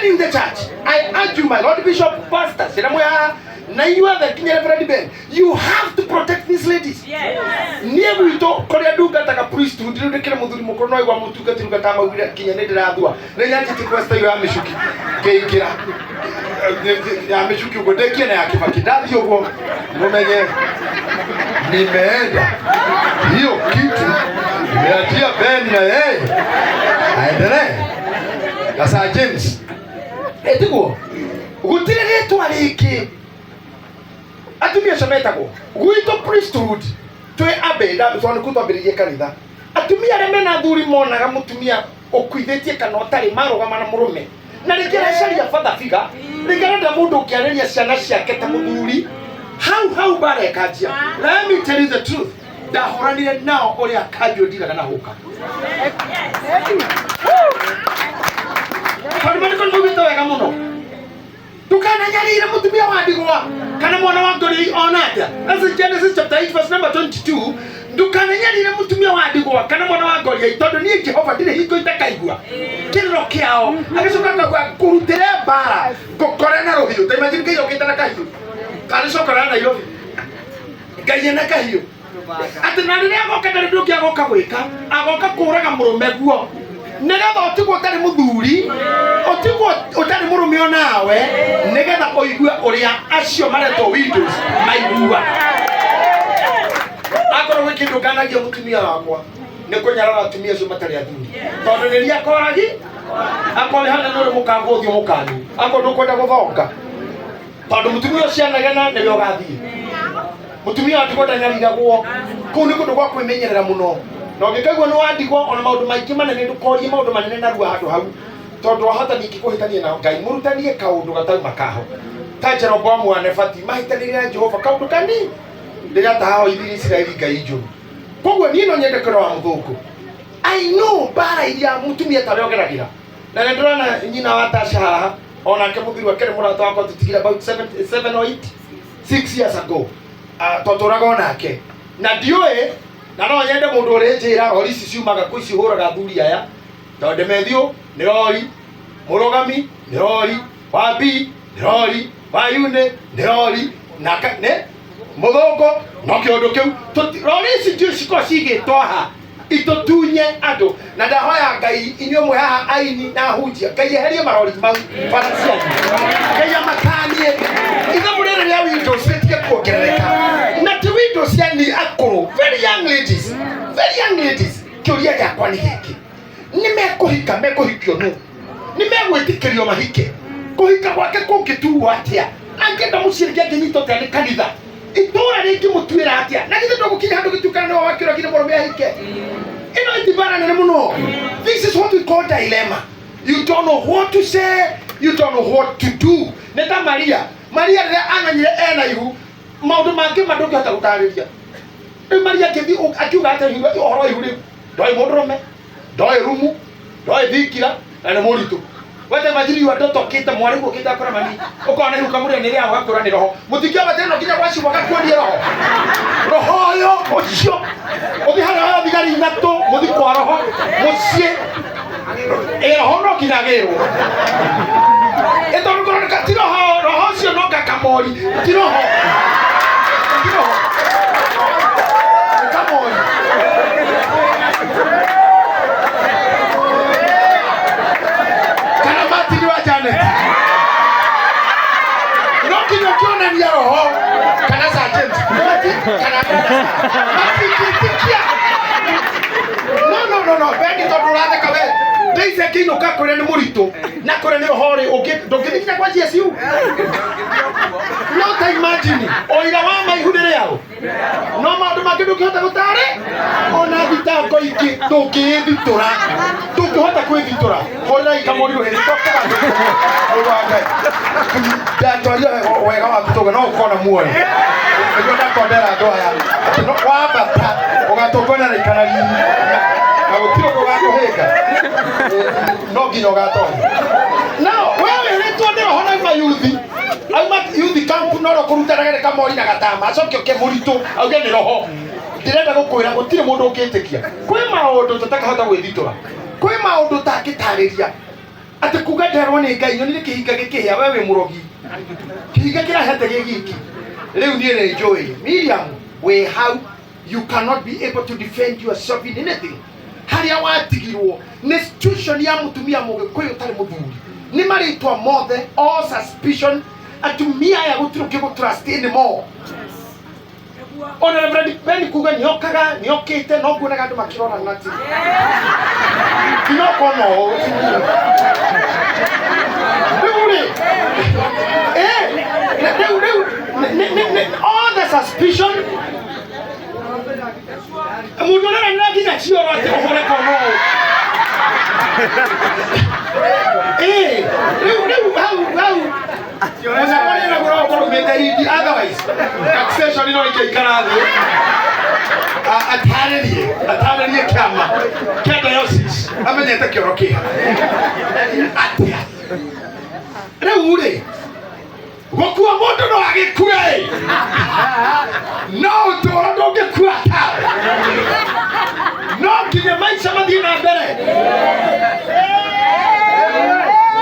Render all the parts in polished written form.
men in the church, I urge you, my Lord Bishop, Pastor, now you are the King Reverend Ben. You have to protect these ladies. Never we talk Korea do got a priest who did the Kiramudu Mokono, one to get to Gatama, King and Adua. Then I take West Yamishuki, Kira. Yamishuki, but they can't have a kid. You won't. Nimenda. Hiyo kitu. Nimeatia Ben na yeye. Aendelee. Sasa James. Etiko. Gutire tu Ahike. Atumia shametako. Guito priesthood. Twe abeda twana kutwambiririe kanitha. Atumia remena thuri monaga mutumia okuithetie kana otari marugama na murume. Na rĩngĩra caria father figure, rĩngĩra mũndũ ũkĩarĩria ciana ciake ta mũthuri. How bare kajia. Let me tell you the truth. Ndahoranire nao ũrĩa kanjũ ndigaga na huka. Tondũ nĩko ndugĩte wega mũno. Tukananyarire mutumia wa Ndigwa kana mwana wa Ngori onata. That's Genesis chapter 8 verse number 22. Tukananyarire mutumia wa Ndigwa kana mwana wa Ngori tondũ niĩ Jehova ndirĩ hingo itakaigua. Kĩrĩro kĩao agacoka kurutĩre mbara gũkore na rũhiũ. Ta imagine kĩyo gĩtana kahiũ. Kana cokora na Nairobi. Ngai na kahiũ. Atĩ na rĩrĩa agoka na rĩndũ kĩagoka gwĩka, agoka kũraga mũrũme guo. Negetha otigwo ũtarĩ mũthuri, otigwo ũtarĩ mũrũme onawe, negetha ũigue ũrĩa acio maretwo widows maigua. Akorwo gwĩ kĩndũ nganagia mũtumia wakwa, nĩ kũnyarara atumia acio matarĩ athuri. Tondũ rĩrĩa akoragi, akorwo hana nĩ ũrĩ mũkango ũthiũ mũkanyu, akorwo ndũkwenda gũthonga. Tondũ mũtumia ũcio anegena nĩwe ũgathiĩ. Mutumia Ndigwa ndanyarigagwo. Kũu nĩ kũndũ gwa kwĩmenyerera mũno. Na ũngĩkaigua nĩ wa Ndigwa ona maũndũ maingĩ manene ndũkorie maũndũ manene narua handũ hau. Tondũ wahota ningĩ kũhĩtania na Ngai, mũrutanie kaũndũ gatauma kaho. Ta Jeroboamu wa Nebati mahĩtanĩire na Jehova kaũndũ kanini. Rĩrĩa tahaho ithiri Isiraeli Ngai njũru. Koguo niĩ no nyende kũrora wa mũthũngũ. I know bara iria mutumia tawe ogeragĩra. Na nĩ ndĩrona nyina wa Tasha haha. Onake mũthuri wake nĩ mũrata wakwa tũtigire about 7 or 6 years ago. Totũraga onake. Na ndiũĩ na no nyende mũndũ ũrĩ njĩra rori ici ciumaga kwĩ ici hũraga thuri aya. Tondũ Methiũ nĩ rori, Mũrũgami nĩ rori, Wambi nĩ rori, Wayune nĩ rori, na ne Mũthũngũ no kĩũndũ kĩu. Rori ici ndio ciko cigĩtwo haha itutunye andũ. Na ndahoya Ngai inyuĩ mwe haha aini na hunjia, Ngai eherie marori mau barasiani. Ngai amatanie. Ithe mũrĩre rĩa windows rĩtige kuongerereka. Na ti windows yani akũrũ. Very young ladies. Kĩũria gĩakwa nĩ gĩkĩ. Nĩ mekũhika mekũhikio nũ? Nĩ megwĩtĩkĩrio mahike. Kũhika gwake kũngĩtuo atĩa? Angĩenda mũciĩ rĩngĩ angĩnyitwo ta nĩ kanitha. Itũra rĩngĩ mũtuĩra atĩa? Na githĩ ndũgũkinya handũ gĩtukana nĩ wakĩrwo nginya mũrũme ahike. Ino itibara nene muno. This is what we call dilemma. You don't know what to say, you don't know what to do. Neta Maria rĩrĩa ananyire ena ihu, maũndũ mangĩ mandũngĩhota gũtarĩria. Rĩu Maria akĩthiĩ akiuga atĩ ũhoro ihu rĩu, ndoĩ mũndũrũme, ndoĩ rumu, ndoĩ thikira, na nĩ mũritũ. Wete majiri wa ndoto kita mwarimu ukita akora mani. Uko na ihuka mũrĩa nĩ rĩa wakora nĩ roho. Mũtikĩoba tena nginya gwaci wakakuonie roho. Roho yo ũcio. Ũthi harĩa thigari ithatũ, mũthi kwa roho, mũciĩ. Roho no kinagĩrwo. Ĩtondũ kũroneka ti roho ũcio no kakamori. Ti roho. Ti roho. Kamori. Kiona roho kana sergeant kana no bendi tondu rathe kawe ndeise kino kakore ni murito na kore ni rohore ndũngĩthikinya kwa Jesu. No imagine oira wa maihurĩre yao no maũndũ mangĩ ndũngĩhota gũtarĩ ona thitango ingĩ ndũngĩthitũra ndũngĩhota kwĩthitũra hũrĩra ikamorirwo helicopter ndatwaria wega wa tũtũga no ũkona muoyo nĩguo ndakondera andũ aya no wambata ũgatũngana na ikanari na gũtirĩ gũgakũhĩnga no nginya ũgatonya. Now wewe rĩtwo nĩ roho nauma yuthi camp no kũrutanaga kamori na gatama acokio ke mũritũ auge nĩ roho. Ndĩrenda gũkwĩra gũtirĩ mũndũ ũngĩtĩkia. Kwĩ maũndũ tũtakahota gwĩthitũra, kwĩ maũndũ tangĩtarĩria. ati kuga nderwo ni Ngai nyoni ni kihinga gikihia wewe murogi kihinga kirahete gigiki riu ni re joy Miriam we how you cannot be able to defend yourself in anything haria watigirwo ni situation ya mutumia mugikuyu tari muthuri ni maritwa mothe all suspicion atumia ya gutirukigo trust anymore. Ona Reverend Kuuga niokite no nguonaga andu makirora nati kinoko no all the suspicion mundu na nginya cioro ati ohore kono otherwise taxation ino ikaikara thi ataririe kiama kia diocese amenyete kioro kia atia riu ri gukua mundu no agikue no utoro ndungikua ta no nginya maica mathie na mbere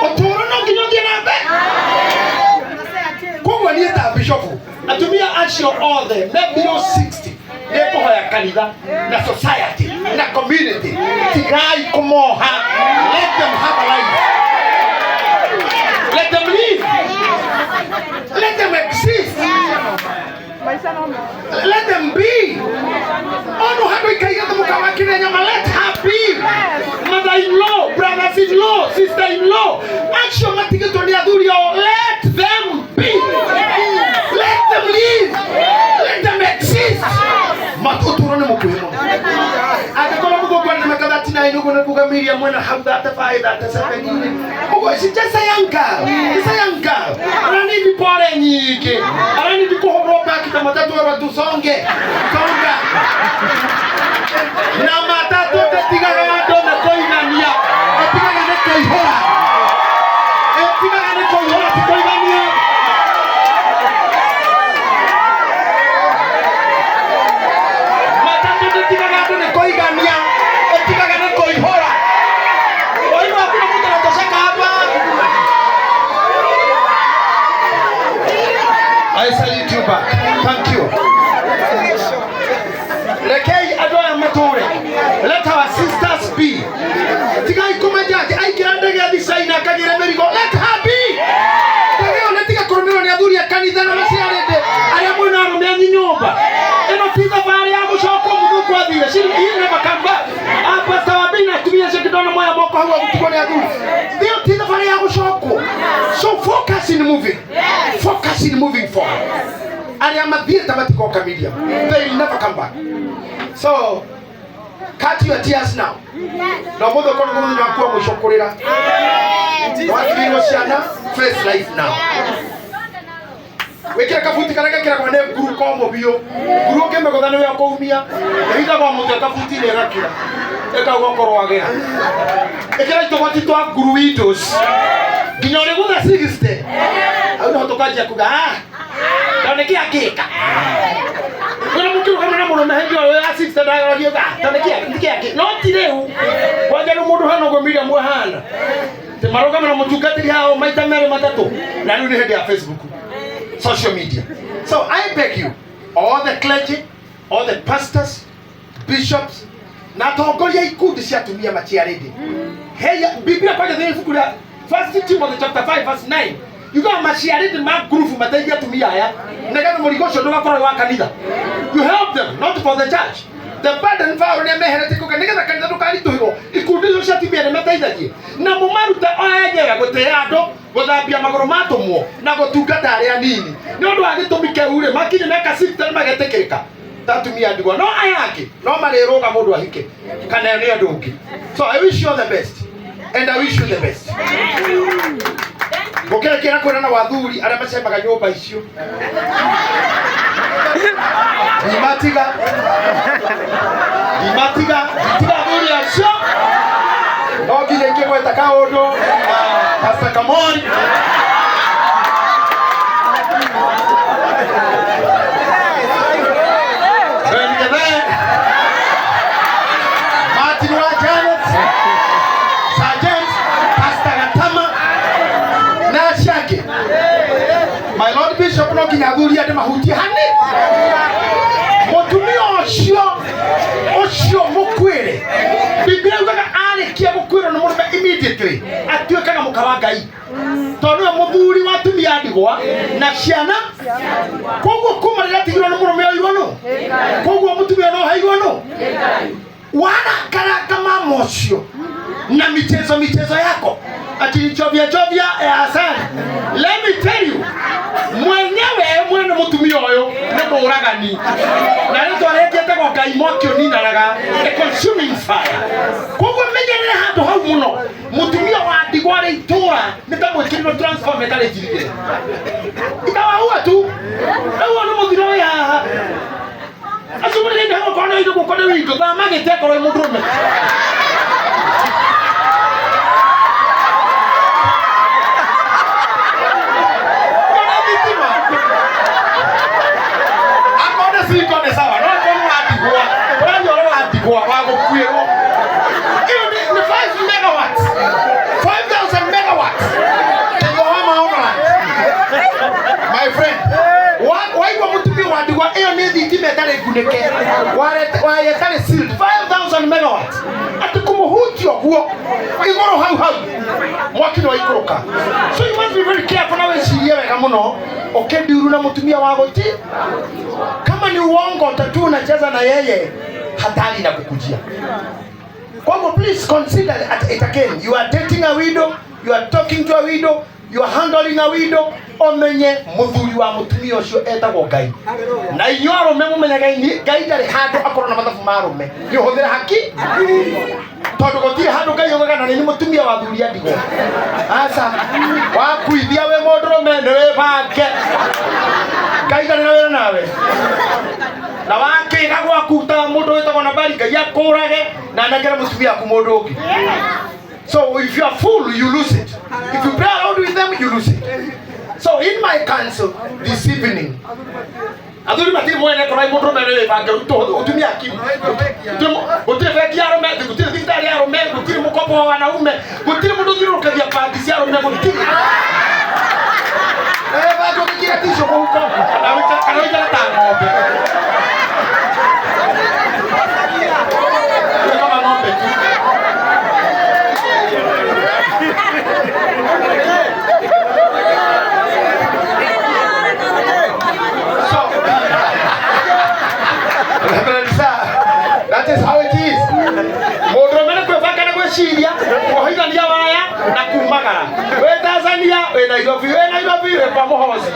utoro no nginya uthie na mbere koguo nie ta bishopu atumia acio othe maybe 60 nikuhoya kanitha na society na community tigai kumoha let them have a life let them live let them exist let them be ono hado ikaiga mukawa kinenya let her be mother-in-law brothers-in-law sister-in-law action matigito ni athuri o let them be let them live let them exist matuturo ni mukuhimo akakora mugo kwa makadha tina ino kuna kuga Miriam mwana how that 5 that 7 mugo is just a young girl it's a young girl arani bipore nyike arani bikohoroka kita matatu wa tusonge songa na matatu tetigaga ndo na koinania etigaga ne koihora etigaga ne koihora koinania matatu tetigaga ndo ne koigania etigaga ne koihora oino hakuna mtu anatosheka hapa. I salute you back. Thank you. Lekei adoya matore. Let our sisters be. Tigai kumajaji aikirande ya designer kagire merigo. Let her be. Tegeo netika koromero ni aduri ya kanitha na masiarede. Aya mwana arumia nyumba. Eno tiza bari ya mushoko mudu kwa dhiwe. Shiri hii never come back. Pastor Wabina tumia shekidona moya moko hawa kutukone aduri. Dio tiza bari ya mushoko. So focus in moving. Focus in moving forward. Aya madhieta matiko kamiliya. They will never come back. So cut your tears now. No modo kono kono nyakuwa mushokorera. Wakiriwo shana face life now. Wekira kafuti karaka kira kwa ne guru komo biyo. Guru kembe ko dano ya ko umia. Ehita kwa mutu kafuti ne rakira. Eka gokoro wagera. Ekira to wati to guru witos. Ginyore guda 60. Au ndo tokaje kuga. Tanekia keka. Kuna mtu kama na muno hendio ya 60 daga wagiyoga. Tanekia keka. No tireu. Wajalo mundu hano go Miriam hana. Te maroga na mutukatiri hao maita mere matatu. Na nuni hendi ya Facebook. Social media. So I beg you, all the clergy, all the pastors, bishops, na tongoria ikundi cia tumia machiaridi. Hey, Biblia kwa ndio ifukura 1 Timothy chapter 5 verse 9. You got machiaridi ma group mataidia tumia haya. Nagana murigocho ndo bakora wa kanitha. You help them, not for the church. The burden for them heretical kanitha kanitha tukari tuhiro. Ikundi cio cia tumia ne mataithagie. Na mumaruta oyagera gutea ando gothambia magoro matumwo na gutungata aria nini ni undu agitumike ure makinye meka 6 magetekeka tatumia Ndigwa no Ahike no mariruga mundu ahike kana ni andu ungi. So I wish you all the best and I wish you the best. Gokera kira kwena na wathuri aria macemaga nyumba icio imatiga thuri acio no nginya ingĩgweta kaũndũ Pastor Kamoni Martin wa Janet Sergeant Pastor Gatama bishop no kinya thuri ande mahuti hani mutumia ucio mukwire Biblia yugaga arikia gukwira no murume immediately atuikaga mukawa Ngai tondu we muthuri wa tumia Ndigwa na ciana koguo kumarira tigirwo no murume oirwo no koguo mutumia no hairwo no wana karaka mama ucio na michezo yako ati chovya asante. Let me tell you, mwenye mutumia oyo ne muragani na rito arekete kwa Ngai mwaki oninaraga a consuming fire koguo menyerere handu hau muno mutumia wa Ndigwa ri itura nitamwikiriro transform etare jirigire itawa tu ewo no muthiro ya asumuri ndi hako kona ido gukode windo tha magite koro mundurume sikone sawa no kono Ndigwa branyo ro Ndigwa wago kwiro iyo ni 5 megawatts 5000 megawatts yo hama online my friend waiwa mutumia wa Ndigwa iyo ni thitima tare guneke wale tare sealed 5000 megawatts atikumuhuti oguo igoro hau mwaki no ikuruka so you must be very careful na wecirie wega muno okendiuru na mutumia wa goti kama ni uongo tatu unacheza na yeye hatari na kukujia. Kwa hivyo please consider it again. You are dating a widow, you are talking to a widow, you are handling a widow. Omenye muthuri wa mutumia ucio etagwo Ngai. Na inyoro memumenya Ngai ndari handu akorwo na mathabu marume. Ni uhuthira haki? Tondu gotire handu Ngai yogaga na ni mutumia wa thuri ya Ndigwa. Asa wakuithia we mundurume ni we bange. Ngai ndari na wera nawe. Na wakiga gwakuta mundu wetagwo na bari Ngai akurage na nagera mutumia ku mundu ungi. So if you are full, you lose it. If you play around with them, you lose it. So in my council this evening, aduri mati mwene kora mundu mere bange utumia akimu. Utire feki yaro me, utire vitari yaro me, utire mukopo wa wanaume, utire mundu thirukagia pandi yaro me gutire. Bado kigira tisho kwa huko. Anaita na ng'ombe. Kama ng'ombe tu. That is how it is. Modromene kwefaka na kweshiria, kuhiga ndia waya na kumagara. We Tanzania, we Nairobi, we pamohozi.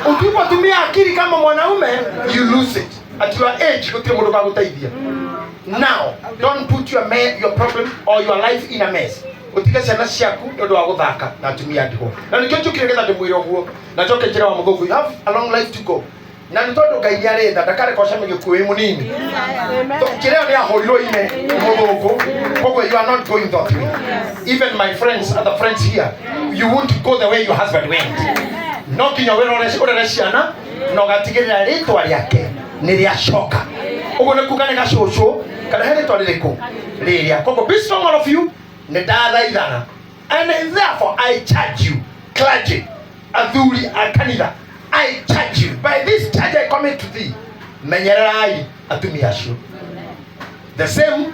Ukipotumia akili kama mwanaume, you lose it. At your age, kutire mundu bagutaidia. Now, don't put your problem or your life in a mess. Utika ciana ciaku ndu wa guthaka na atumia Ndigwa. Na nikyo njukire getha ndimwire oguo. Na njoke njira wa muthugu. You have a long life to go. Na nitondo Ngai ni arenda ndakare kwa shame gikuwi munini. Kireo ni ahorirwo ine muthugu. Koguo you are not going that way. Even my friends, other friends here, you won't go the way your husband went. No kinya wera ciana no gatigirira ritwa riake ni riacoka. Uguo ni kuga ni gacucu kana he ritwa ririku riria. Koguo be strong all of you. Ni ndathaithana. And therefore I charge you, clergy, athuri akanitha, I charge you, by this charge I commit to thee, menyererai atumia acio. The same,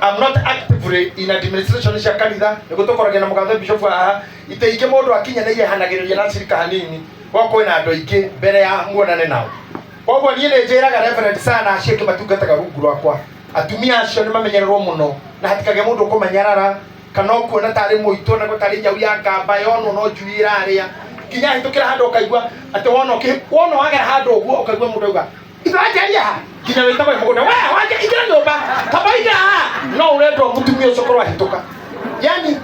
I'm not actively in administration cia kanitha, nigutokoragia na mugathe bishop aha iteike mundu akinya na ile hanagiriria na cirika hanini goko ina andu aingi mbere ya muonane nao. Koguo nie ni njiraga reverend sana acieke matungataga rungu rwakwa atumia acio ni mamenyererwo muno na hatikage mundu kumenyerara kana kuona tari muito na gutari nyau ya ngamba yono no njuira aria kinya hitukira handu ukaigua ati wono wagera handu uguo ukaigua mundu auga ithajaria ha kinya wita kwa mugunda we waje ingira nyumba kabaida no urendo mutumia ucio korwa hituka yani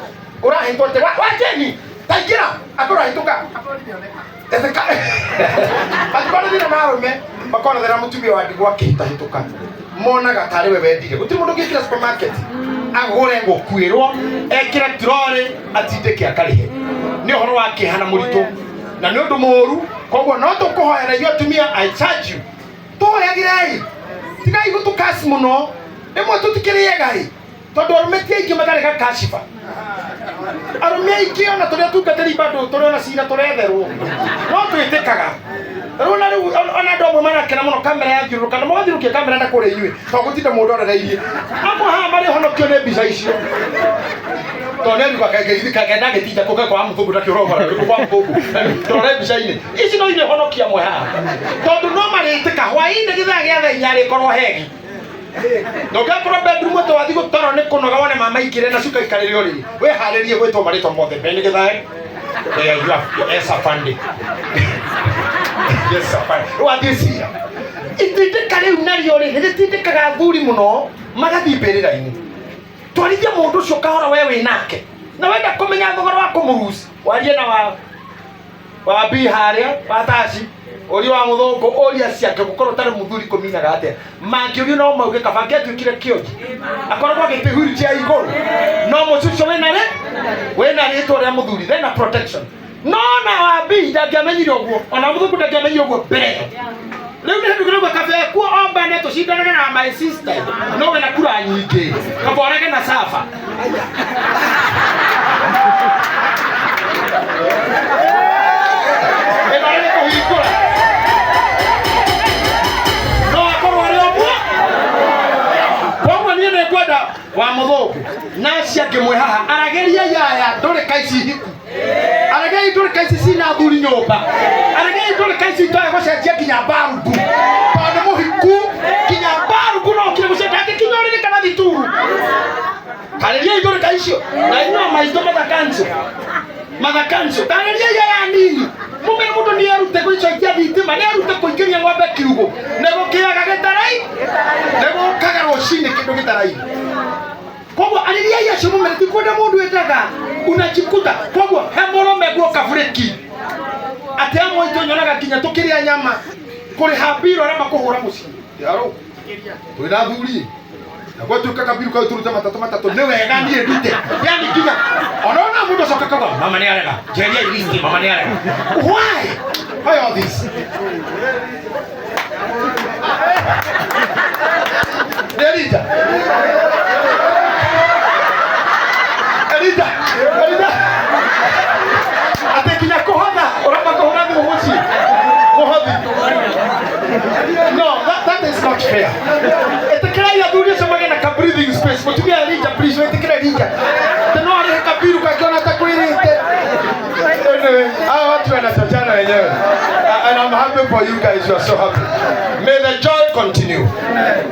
urahitwo ati wajeni taingira akorwa hituka eteka akora dira marume makona dira mutumia wa Ndigwa kita hituka monaga tari we wendire gutiri mundu ngikira supermarket agure ngukwirwo ekira trore atindike akarihe ni horo wake hana murito na ni undu moru koguo no tukuhoera yo tumia I charge you tuhoyagirei tigai gutukasi muno nimwe tutikirie gai tondu arumetie ingi magareka kashifa arumia ikiona turia tungatiri bado turiona cira turetherwo no twitikaga rona riu ona ndomo mana kena muno kamera ya thiuruka na mwathirũkia kamera na kũrĩ inyuĩ to gũtinda mũndũ orereirie amwe haha marĩ honokio nĩ mbica icio tone ndikwa kagenda gĩtinda kũge kwa mũthũngũ ndakĩũrogora kwa mũthũngũ tone mbica-inĩ ici no irĩ honokia amwe haha tondũ no marĩtĩka hwaĩ-inĩ gĩthaa gĩa thaa inya rĩkorwo hegi ndũngĩkorwo bedroom wathiĩ gũtoro nĩ kũnoga wone mama ikĩre na cuka ikarĩre ũrĩrĩ wĩharĩrie gwĩtwo marĩtwa mothe mbere gĩthaa yes afande yes afande wathiĩ cira itindĩka rĩu narĩo rĩ rĩtindĩkaga athuri mũno magathiĩ mbĩrĩra-inĩ twarithia mũndũ ũcio kahora we wĩ nake na wenda kũmenya thogora wa kũmũruci warie na wa bi harĩa wa taci ũria wa mũthũngũ ũria ciake gũkorwo tarĩ mũthuri kũminaga atĩa mangĩũrio no mauge kaba angĩatuĩkire kĩonji akoragwo agĩte wheelchair igũrũ no mũcucio wĩna rĩtwa rĩa mũthuri thena protection no na wa bi ndangĩamenyire ũguo ona mũthũngũ ndangĩamenyire ũguo mbere rĩu nĩ hĩndũ kĩrauga kaba ekuo ombane tũcindanage na my sister no wĩna kura nyingĩ kaba orage na safa ĩnorege kũhingũra wa mũthũngũ nacia ngĩmwe haha arageria yaya ndũrĩ kaici hiku arageria ndũrĩ kaici cina thuri nyũmba arageria ndũrĩ kaici itoe gũcenjia nginya mbarubu tondũ mũhiku nginya mbarubu no kire gũcenjia nginya ũrĩrĩ kana thituru arageria ndũrĩ kaicio na inyuĩ maitho mathakancio arageria yaya nini mũmene mũndũ nĩ erute gũicokia thitima nĩ erute kũingĩria ng'ombe kiugũ nĩ gũkĩaga gĩtarai nĩ gũkaga rũcinĩ kĩndũ gĩtarai koguo alilia ya shomo meti kwenda mundu etaga unachikuta koguo hemoro meguo kafureki ate amwe itonyonaga kinya tukiria nyama kuri habiro arama kuhura muci yaro twina thuri na kwa tuka kabiru kwa turuta matatu ne wega nie ndute yani kinya onaona mundu soka kwa mama ni arega jeria ilisti mama ni arega why all this Derita atekinya kuhotha uramba kuhura thimu muci muhothi no that is not fair etekera ya dunia somage na ka breathing space mutumia Rija please etekera Rija teno ari kabiru kakiona takwirite I want to understand wenyewe and I'm happy for you guys. You are so happy. May the joy continue.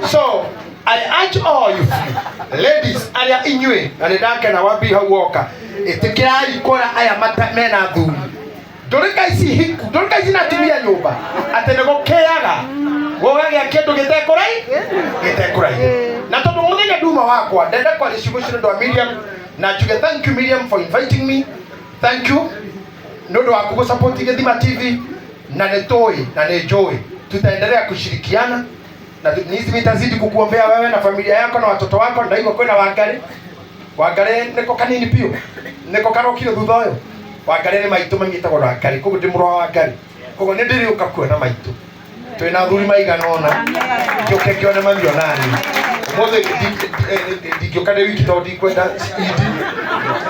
So I urge all you ladies aria inywe na ndaka na wabi hauoka itikirai kora aya mena thuri ndurika ici hiku ndurika ici natumia nyumba atenego keaga wogaga kindu gitekurai na tondu muthenya nduma wakwa ndenda kwa distribution ndo Miriam na juge thank you Miriam for inviting me. Thank you nodo wa kusupport Githima TV na netoi na nejoy tutaendelea kushirikiana na nisi nitazidi kukuombea wewe na familia yako na watoto wako na hivyo kwenda wangare niko kanini pio niko karokire thuthoyo wangare ni maitu mangitagwo na ngari koguo ndi murwa wa ngari koguo ni ndiri ukakuona maitu twina thuri maiganona njoke kione mamio nani mothe ndikokane wiki to ndikwenda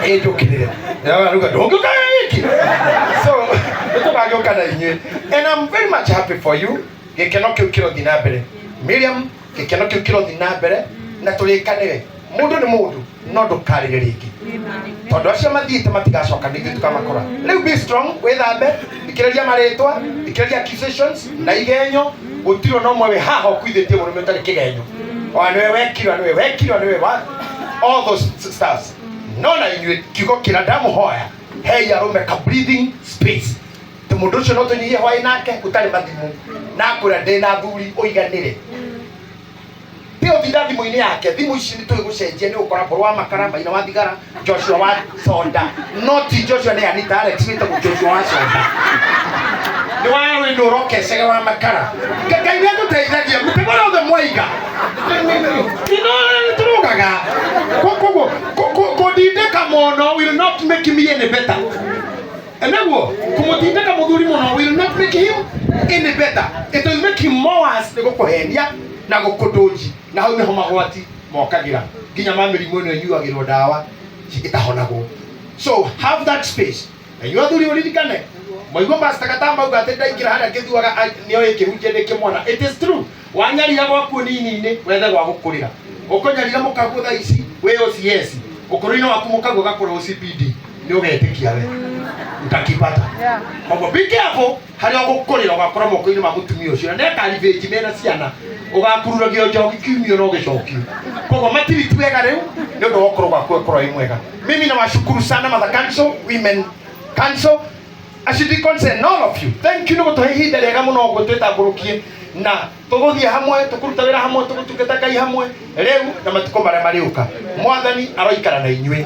idi njokire ya ruga ndongoka wiki so nitugagioka na inywe and I'm very much happy for you gikeno kiu kiro dinabere Miriam gikeno kiu kiro dinabere na tulikanire mundu ni mundu no ndukarire ringi tondu acio mathiite matigacoka nithu tukamakora riu be strong withambe ikiraria maritwa ikiraria accusations na igenyo gutiro no mwe haha kwithitie murume tari kigenyo wanwe wekirwa wa all those stars no na inywe kigo kira ndamuhoya hey arume ka breathing space mundu ucio no tunyihie hwai nake utari mathimu na kura ndina thuri uiganire pio thimu-ini yake thimu ici ni tuigucenjia ni ukora mburu wa makara maina wa thigara Joshua wa soda not Joshua ni Anita Alex ni taku Joshua wa soda ni wawe ndo roke sege wa makara ngai ni tuteithagia mutego othe mwaiga ni turugaga kudindeka mono will not make me any better enaguo kumutindeka muthuri muno will not make him any better, it will make him more worse ni gukuhenia na gukudoji na hau niho magwati mokagira nginya mamirimu ino nyuagirwo dawa cigitahonagwo So have that space. Na you athuri uririkane. Moigwa pastor Katamba uga atenda ingira haria ngithuaga nio ikihunjia ndikimwana. It is true. Wanyarira gwaku nini wethe gwa gukurira. Ukonyarira mukagu tha ici we OCS. Ukurino waku mukagu gakora OCPD. Ni ugetikia we. Utakipata. Koguo be careful haria gukurira ugakora moko-ini ma mutumia ucio. Na ekarivate mena ciana. Ugakururagio njoki kiumio no gicokio. Koguo matiritu wega riu ni undu wa ukoro gwaku ukoro imwega. Mimi nawashukuru sana Mother Council, Women Council, Ashidikon and all of you. Thank you no to hihida rega muno gutwitamburukie na tuguthie hamwe tukuruta wira hamwe tugutungata Ngai hamwe riu na matuko maria mariuka. Mwathani aroikara na inyuĩ.